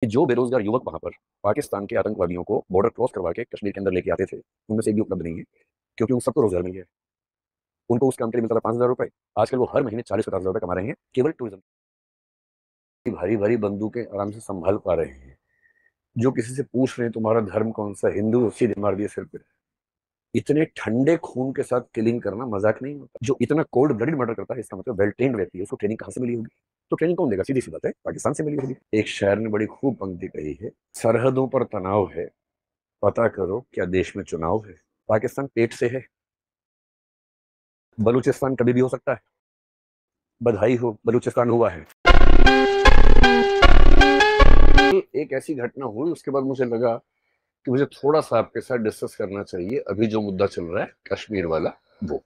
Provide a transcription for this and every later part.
कि जो बेरोजगार युवक वहां पर पाकिस्तान के आतंकवादियों को बॉर्डर क्रॉस करवा के कश्मीर के अंदर लेके आते थे, उनमें से एक भी उपलब्ध नहीं है, क्योंकि उन सबको रोजगार मिल गया है। उनको उस काम के लिए मिलता था 5,000 रुपए। आजकल वो हर महीने 40-50 हजार रुपए कमा रहे हैं केवल टूरिज्म की। भारी भारी बंदूकें आराम से संभाल पा रहे हैं। जो किसी से पूछ रहे हैं तुम्हारा धर्म कौन सा, हिंदू, सीधे मार दिए सिर पे। इतने ठंडे खून के साथ किलिंग करना मजाक नहीं होता। जो इतना कोल्ड ब्लडेड मर्डर करता है, इसका मतलब वेल ट्रेन्ड व्यक्ति है। उसको ट्रेनिंग कहाँ से मिली होगी? तो ट्रेनिंग कौन देगा? सीधी सी बात है, पाकिस्तान से मिली होगी। एक शायर ने बड़ी खूब पंक्ति कही है, सरहदों पर तनाव है, पता करो क्या देश में चुनाव है। पाकिस्तान पेट से है, बलूचिस्तान कभी भी हो सकता है। बधाई हो, बलूचिस्तान हुआ है। एक ऐसी घटना हुई, उसके बाद मुझे लगा कि मुझे थोड़ा सा आपके साथ डिस्कस करना चाहिए अभी जो मुद्दा चल रहा है कश्मीर वाला। वो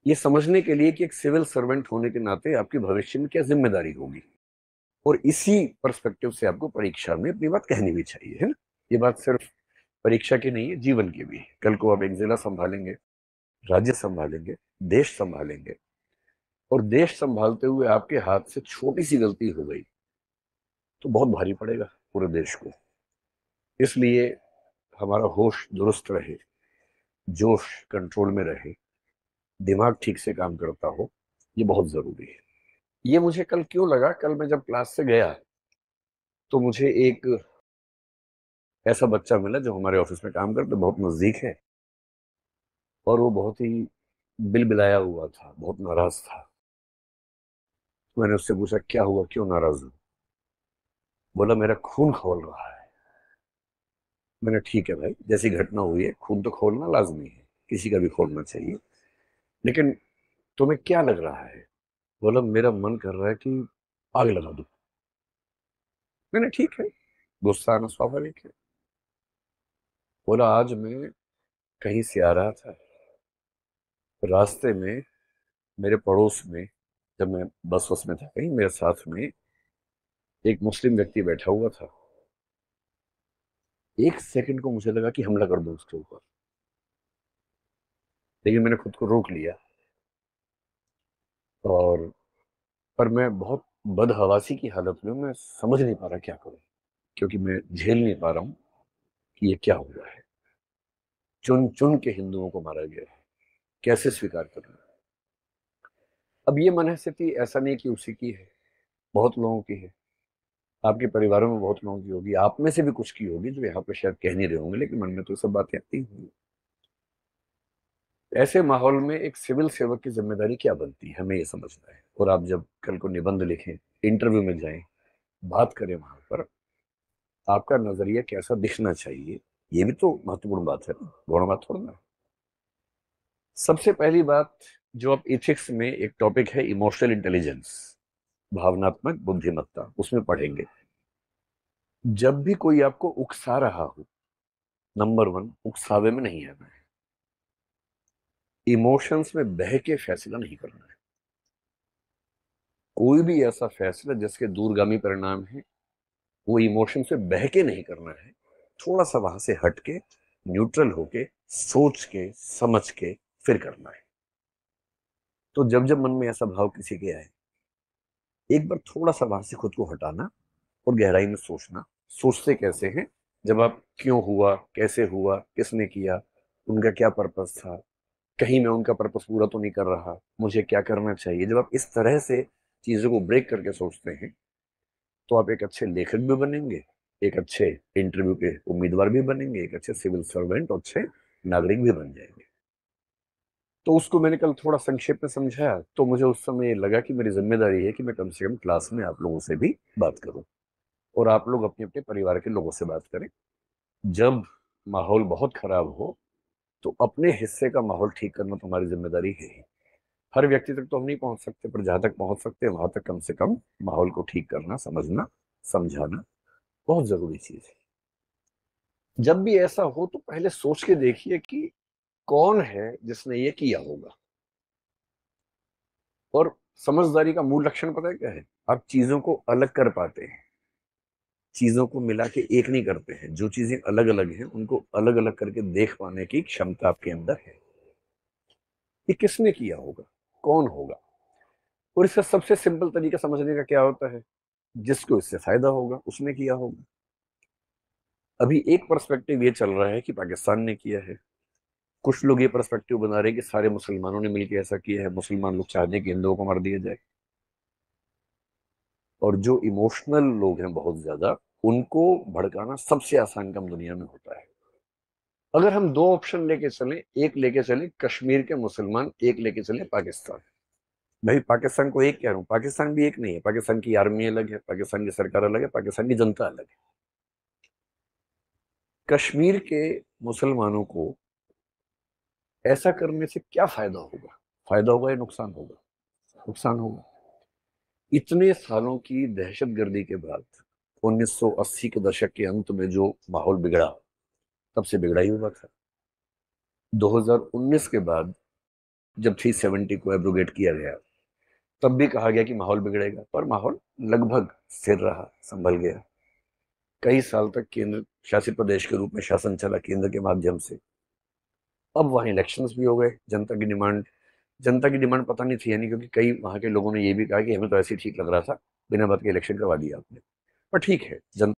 ये समझने के लिए कि एक सिविल सर्वेंट होने के नाते आपकी भविष्य में क्या जिम्मेदारी होगी, और इसी पर्सपेक्टिव से आपको परीक्षा में अपनी बात कहनी भी चाहिए, है ना। ये बात सिर्फ परीक्षा की नहीं है, जीवन की भी है। कल को आप एक जिला संभालेंगे, राज्य संभालेंगे, देश संभालेंगे, और देश संभालते हुए आपके हाथ से छोटी सी गलती हो गई तो बहुत भारी पड़ेगा पूरे देश को। इसलिए हमारा होश दुरुस्त रहे, जोश कंट्रोल में रहे, दिमाग ठीक से काम करता हो, ये बहुत जरूरी है। ये मुझे कल क्यों लगा, कल मैं जब क्लास से गया तो मुझे एक ऐसा बच्चा मिला जो हमारे ऑफिस में काम करते, बहुत नजदीक है, और वो बहुत ही बिलबिलाया हुआ था, बहुत नाराज था। मैंने उससे पूछा क्या हुआ, क्यों नाराज हूँ? बोला मेरा खून खौल रहा है। मैंने ठीक है भाई, जैसी घटना हुई है खून तो खोलना लाजमी है, किसी का भी खोलना चाहिए, लेकिन तुम्हें क्या लग रहा है? बोला मेरा मन कर रहा है कि आग लगा दूं। मैंने ठीक है, गुस्सा आना स्वाभाविक है। बोला आज मैं कहीं से आ रहा था, रास्ते में मेरे पड़ोस में, जब मैं बस वस में था कहीं, मेरे साथ में एक मुस्लिम व्यक्ति बैठा हुआ था। एक सेकंड को मुझे लगा कि हमला कर दूं उसके ऊपर, लेकिन मैंने खुद को रोक लिया। और पर मैं बहुत बदहवासी की हालत में हूं, मैं समझ नहीं पा रहा क्या करूं, क्योंकि मैं झेल नहीं पा रहा हूं कि ये क्या हुआ है। चुन चुन के हिंदुओं को मारा गया है, कैसे स्वीकार करना। अब ये मनःस्थिति ऐसा नहीं कि उसी की है, बहुत लोगों की है। आपके परिवारों में बहुत लोगों की होगी, आप में से भी कुछ की होगी, जो यहाँ पे शायद कह नहीं रहे होंगे, लेकिन मन में तो सब बातें आती होंगी। ऐसे माहौल में एक सिविल सेवक की जिम्मेदारी क्या बनती है, हमें ये समझना है। और आप जब कल को निबंध लिखें, इंटरव्यू में जाएं, बात करें वहां पर, आपका नजरिया कैसा दिखना चाहिए, ये भी तो महत्वपूर्ण बात है ना, गौण बात थोड़ा ना। सबसे पहली बात, जो आप इथिक्स में एक टॉपिक है इमोशनल इंटेलिजेंस, भावनात्मक बुद्धिमत्ता, उसमें पढ़ेंगे। जब भी कोई आपको उकसा रहा हो, नंबर वन, उकसावे में नहीं आना है। इमोशंस में बह के फैसला नहीं करना है। कोई भी ऐसा फैसला जिसके दूरगामी परिणाम है, वो इमोशन से बह के नहीं करना है। थोड़ा सा वहां से हट के, न्यूट्रल होके, सोच के समझ के फिर करना है। तो जब जब मन में ऐसा भाव किसी के आए, एक बार थोड़ा सा वहां से खुद को हटाना और गहराई में सोचना। सोचते कैसे हैं? जब आप क्यों हुआ, कैसे हुआ, किसने किया, उनका क्या पर्पस था, कहीं मैं उनका पर्पस पूरा तो नहीं कर रहा, मुझे क्या करना चाहिए। जब आप इस तरह से चीजों को ब्रेक करके सोचते हैं, तो आप एक अच्छे लेखक भी बनेंगे, एक अच्छे इंटरव्यू के उम्मीदवार भी बनेंगे, एक अच्छे सिविल सर्वेंट और अच्छे नागरिक भी बन जाएंगे। तो उसको मैंने कल थोड़ा संक्षेप में समझाया, तो मुझे उस समय लगा कि मेरी जिम्मेदारी है कि मैं कम से कम क्लास में आप लोगों से भी बात करूं, और आप लोग अपने अपने परिवार के लोगों से बात करें। जब माहौल बहुत खराब हो, तो अपने हिस्से का माहौल ठीक करना तुम्हारी जिम्मेदारी है ही। हर व्यक्ति तक तो हम नहीं पहुंच सकते, पर जहां तक पहुंच सकते हैं वहां तक कम से कम माहौल को ठीक करना, समझना, समझाना बहुत जरूरी चीज है। जब भी ऐसा हो तो पहले सोच के देखिए कि कौन है जिसने ये किया होगा। और समझदारी का मूल लक्षण पता है क्या है? आप चीजों को अलग कर पाते हैं, चीजों को मिला के एक नहीं करते हैं। जो चीजें अलग अलग हैं उनको अलग अलग करके देख पाने की क्षमता आपके अंदर है। ये किसने किया होगा, कौन होगा? और इसका सबसे सिंपल तरीका समझने का क्या होता है? जिसको इससे फायदा होगा उसने किया होगा। अभी एक पर्सपेक्टिव ये चल रहा है कि पाकिस्तान ने किया है, कुछ लोग ये पर्सपेक्टिव बना रहे हैं कि सारे मुसलमानों ने मिलकर ऐसा किया है, मुसलमान लोग चाहते हैं कि हिंदुओं को मार दिया जाए। और जो इमोशनल लोग हैं बहुत ज्यादा, उनको भड़काना सबसे आसान काम दुनिया में होता है। अगर हम दो ऑप्शन लेके चलें, एक लेके चले कश्मीर के मुसलमान, एक लेके चले पाकिस्तान। भाई पाकिस्तान को एक कह रहा हूं, पाकिस्तान भी एक नहीं है, पाकिस्तान की आर्मी अलग है, पाकिस्तान की सरकार अलग है, पाकिस्तान की जनता अलग है। कश्मीर के मुसलमानों को ऐसा करने से क्या फायदा होगा? फायदा होगा या नुकसान होगा? नुकसान होगा। इतने सालों की दहशतगर्दी के बाद 1980 के दशक के अंत में जो माहौल बिगड़ा, तब से बिगड़ा ही हुआ था। 2019 के बाद जब 370 को एब्रोगेट किया गया, तब भी कहा गया कि माहौल बिगड़ेगा, पर माहौल लगभग स्थिर रहा, संभल गया। कई साल तक केंद्र शासित प्रदेश के रूप में शासन चला केंद्र के माध्यम से। अब वहाँ इलेक्शंस भी हो गए। जनता की डिमांड पता नहीं थी, यानी क्योंकि कई वहाँ के लोगों ने ये भी कहा कि हमें तो ऐसे ही ठीक लग रहा था, बिना बात के इलेक्शन करवा दिया आपने। पर ठीक है, जनता